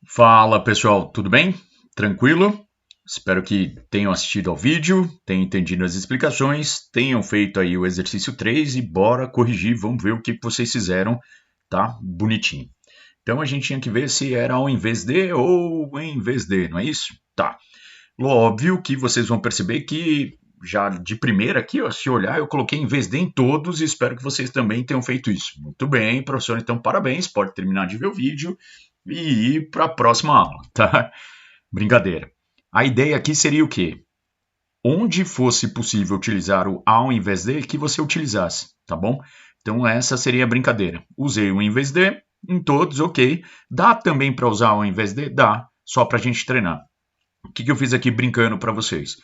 Fala pessoal, tudo bem? Tranquilo? Espero que tenham assistido ao vídeo, tenham entendido as explicações, tenham feito aí o exercício 3 e bora corrigir, vamos ver o que vocês fizeram, tá? Bonitinho. Então a gente tinha que ver se era ao invés de ou em vez de, não é isso? Tá. Óbvio que vocês vão perceber que já de primeira aqui, ó, se olhar, eu coloquei em vez de em todos e espero que vocês também tenham feito isso. Muito bem, professor, então parabéns, pode terminar de ver o vídeo e ir para a próxima aula, tá? Brincadeira. A ideia aqui seria o quê? Onde fosse possível utilizar o ao invés de, que você utilizasse, tá bom? Então essa seria a brincadeira. Usei o em vez de em todos, ok. Dá também para usar o ao invés de? Dá, só para a gente treinar. O que eu fiz aqui brincando para vocês?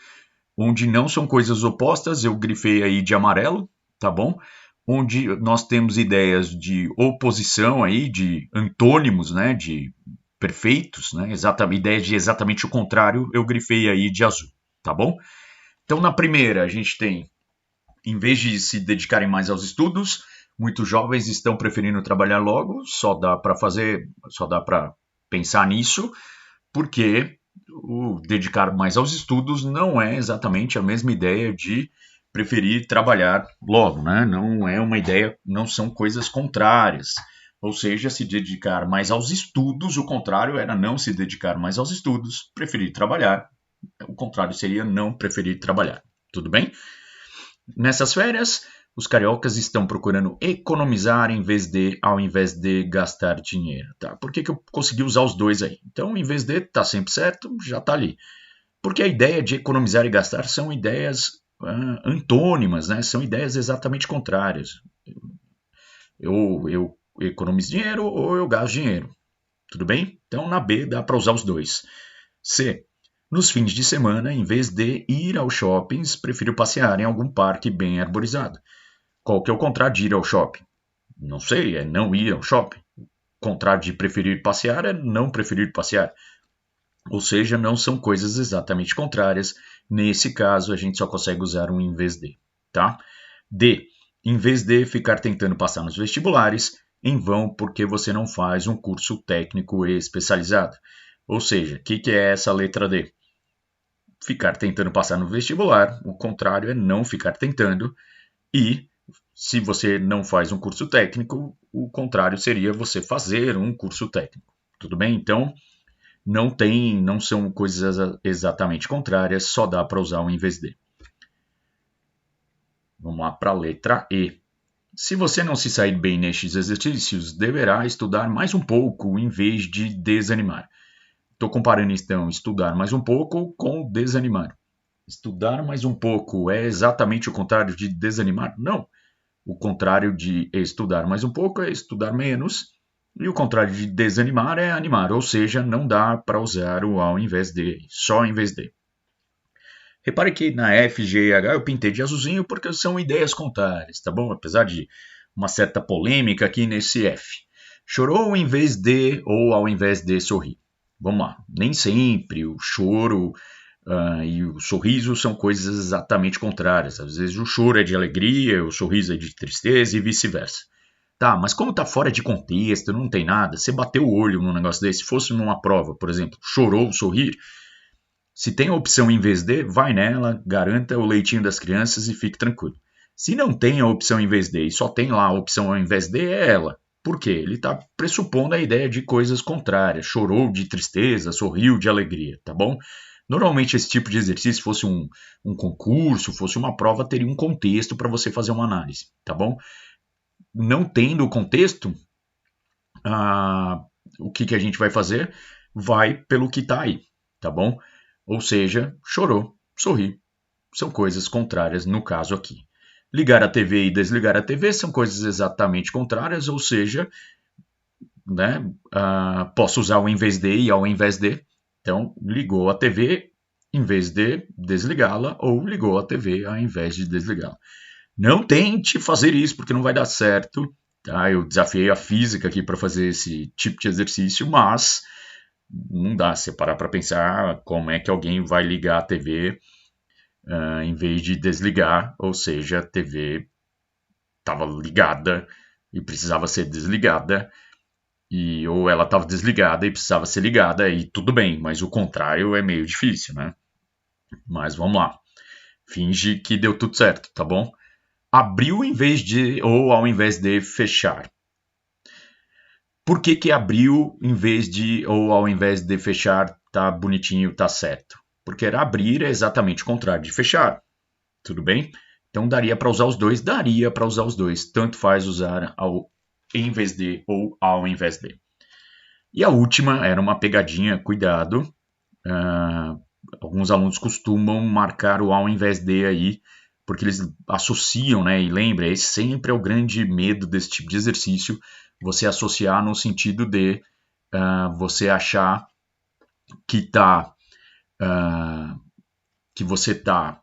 Onde não são coisas opostas, eu grifei aí de amarelo, tá bom? Onde nós temos ideias de oposição aí, de antônimos, né, de perfeitos, né, ideias de exatamente o contrário, eu grifei aí de azul, tá bom? Então, na primeira, a gente tem, em vez de se dedicarem mais aos estudos, muitos jovens estão preferindo trabalhar logo, só dá para pensar nisso, porque o dedicar mais aos estudos não é exatamente a mesma ideia de preferir trabalhar logo, né? Não é uma ideia, não são coisas contrárias. Ou seja, se dedicar mais aos estudos, o contrário era não se dedicar mais aos estudos, preferir trabalhar. O contrário seria não preferir trabalhar. Tudo bem? Nessas férias, os cariocas estão procurando economizar ao invés de gastar dinheiro. Tá? Por que eu consegui usar os dois aí? Então, em vez de, tá sempre certo, já tá ali. Porque a ideia de economizar e gastar são ideias antônimas, né? São ideias exatamente contrárias. Eu economizo dinheiro ou eu gasto dinheiro. Tudo bem? Então, na B dá para usar os dois. C. Nos fins de semana, em vez de ir aos shoppings, prefiro passear em algum parque bem arborizado. Qual que é o contrário de ir ao shopping? Não sei, é não ir ao shopping. O contrário de preferir passear é não preferir passear. Ou seja, não são coisas exatamente contrárias. Nesse caso, a gente só consegue usar um em vez de, tá? D. Em vez de ficar tentando passar nos vestibulares, em vão porque você não faz um curso técnico e especializado. Ou seja, o que é essa letra D? Ficar tentando passar no vestibular, o contrário é não ficar tentando, e se você não faz um curso técnico, o contrário seria você fazer um curso técnico. Tudo bem? Então, não são coisas exatamente contrárias, só dá para usar um em vez de. Vamos lá para a letra E. Se você não se sair bem nestes exercícios, deverá estudar mais um pouco em vez de desanimar. Estou comparando então estudar mais um pouco com desanimar. Estudar mais um pouco é exatamente o contrário de desanimar? Não. O contrário de estudar mais um pouco é estudar menos. E o contrário de desanimar é animar, ou seja, não dá para usar o ao invés de, só em vez de. Repare que na F, G e H eu pintei de azulzinho porque são ideias contrárias, tá bom? Apesar de uma certa polêmica aqui nesse F. Chorou em vez de ou ao invés de sorrir. Vamos lá, nem sempre o choro e o sorriso são coisas exatamente contrárias. Às vezes o choro é de alegria, o sorriso é de tristeza e vice-versa. Tá, mas como tá fora de contexto, não tem nada, você bateu o olho num negócio desse, se fosse numa prova, por exemplo, chorou, sorrir, se tem a opção em vez de, vai nela, garanta o leitinho das crianças e fique tranquilo. Se não tem a opção em vez de e só tem lá a opção ao invés de, é ela. Por quê? Ele está pressupondo a ideia de coisas contrárias. Chorou de tristeza, sorriu de alegria, tá bom? Normalmente esse tipo de exercício, fosse um concurso, fosse uma prova, teria um contexto para você fazer uma análise, tá bom? Não tendo o contexto, ah, o que a gente vai fazer? Vai pelo que está aí, tá bom? Ou seja, chorou, sorri. São coisas contrárias no caso aqui. Ligar a TV e desligar a TV são coisas exatamente contrárias, ou seja, né, posso usar o em vez de e ao invés de. Então, ligou a TV em vez de desligá-la, ou ligou a TV ao invés de desligá-la. Não tente fazer isso, porque não vai dar certo. Tá? Eu desafiei a física aqui para fazer esse tipo de exercício, mas não dá. Se parar para pensar como é que alguém vai ligar a TV em vez de desligar, ou seja, a TV estava ligada e precisava ser desligada. ou ela estava desligada e precisava ser ligada, e tudo bem, mas o contrário é meio difícil, né? Mas vamos lá. Finge que deu tudo certo, tá bom? Abriu em vez de, ou ao invés de fechar. Por que que abriu em vez de, ou ao invés de fechar, tá bonitinho, tá certo? Porque era abrir é exatamente o contrário de fechar. Tudo bem? Então daria para usar os dois? Daria para usar os dois. Tanto faz usar ao em vez de ou ao invés de. E a última era uma pegadinha, cuidado. Uh, Alguns alunos costumam marcar o ao invés de aí, porque eles associam, né? E lembra, esse sempre é o grande medo desse tipo de exercício, você associar no sentido de você achar que tá, que você está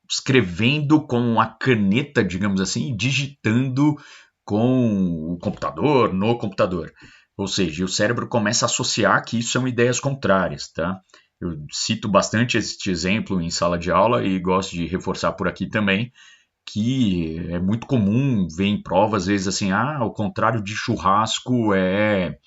escrevendo com a caneta, digamos assim, e digitando com o computador, no computador. Ou seja, o cérebro começa a associar que isso são ideias contrárias, tá? Eu cito bastante este exemplo em sala de aula e gosto de reforçar por aqui também, que é muito comum ver em prova, às vezes, assim, o contrário de churrasco é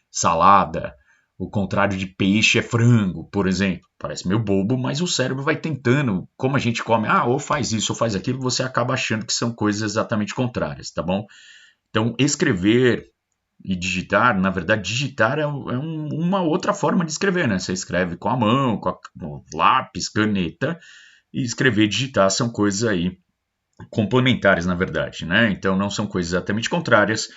salada, o contrário de peixe é frango, por exemplo. Parece meio bobo, mas o cérebro vai tentando, como a gente come, ou faz isso ou faz aquilo, você acaba achando que são coisas exatamente contrárias, tá bom? Então, escrever e digitar, na verdade, digitar uma outra forma de escrever, né? Você escreve com a mão, com lápis, caneta, e escrever e digitar são coisas aí complementares, na verdade, né? Então, não são coisas exatamente contrárias,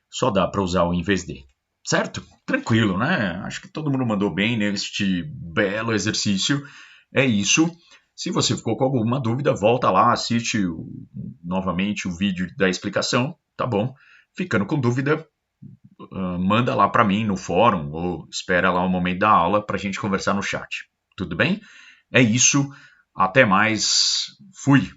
só dá para usar o em vez de. Certo? Tranquilo, né? Acho que todo mundo mandou bem neste belo exercício. É isso. Se você ficou com alguma dúvida, volta lá, assiste novamente o vídeo da explicação, tá bom? Ficando com dúvida, manda lá para mim no fórum ou espera lá o momento da aula para a gente conversar no chat. Tudo bem? É isso. Até mais. Fui.